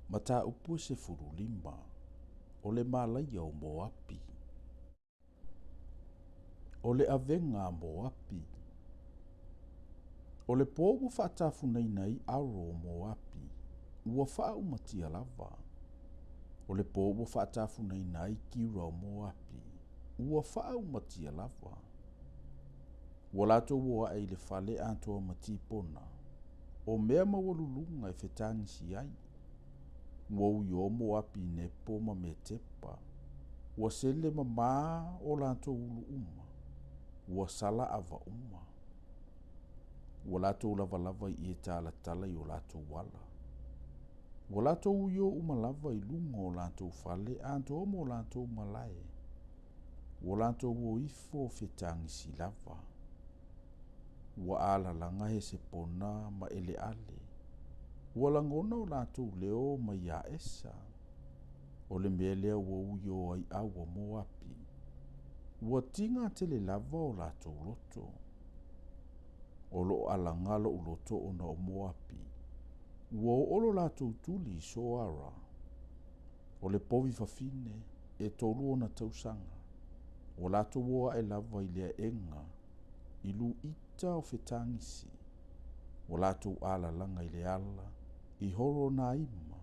Mata upu se furulima, o le malaia o Moapi. O le avenga Moapi. O le pōmu whaatafunai nei aro o Moapi, ua whaaumatia lava. O le pōmu whaatafunai nei kiura o Moapi, ua whaaumatia lava. Ua lato ua ai le whale atoa matipona, o mea mawalulunga e whetangisi ai. Ua ui o Moapi ne poma me tepa, ua sele mamaa o lato ulu uma, ua sala ava uma. Ua lato lava lava i e tala tala i o lato wala. Ua lato uio uma lava i lunga o lato fale anto mo lato malae. Ua lato uo ifo whetangisi lava. Ua ala langa he se pona ma ele ale. Ua langona o lato leo ma ia esa. O le melea ua uio ai awa Moapi. Ua tinga tele lava o lato loto. O lo alangalo uloto ona o Moapi. Ua o olo lato tuli soara. O le povi fafine e tolu ona tausanga. O lato ua e lava i lea enga. Ilu ita o whetangisi. O lato ala langa i le ala. I horo na ima.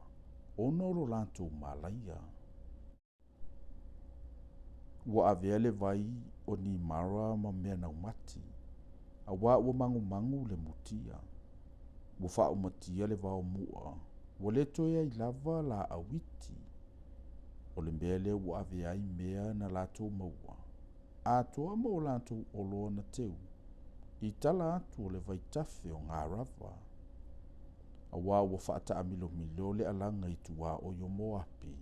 Ono lo lato malaia. Ua aveale vai o ni mara ma mea naumati. A wā ua mangu mangu le mutia. Ua whao matia le vao mua. Ua leto ia i lava la awiti. O le mbele ua ave ai mea na lato maua. A toa mo lato oloa na teu. I tala atu o le vaitafe o ngā rava. A wā ua whaata amilo milo le alanga i tua o yo Moapi.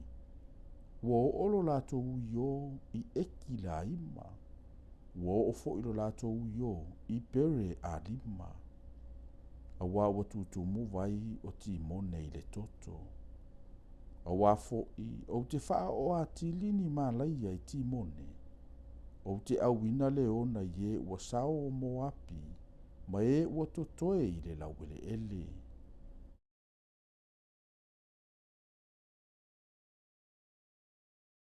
Ua o olo lato uio i eki la ima. Ua o fo ilo lato uio i pere a lima. A wā ua tutumu vai o timone i le toto. A wā fo i o te wha o a tilini malaia i timone. O te awina le ona ye ua sao o Moapi. Ma e ua totoe i le lauwele ele.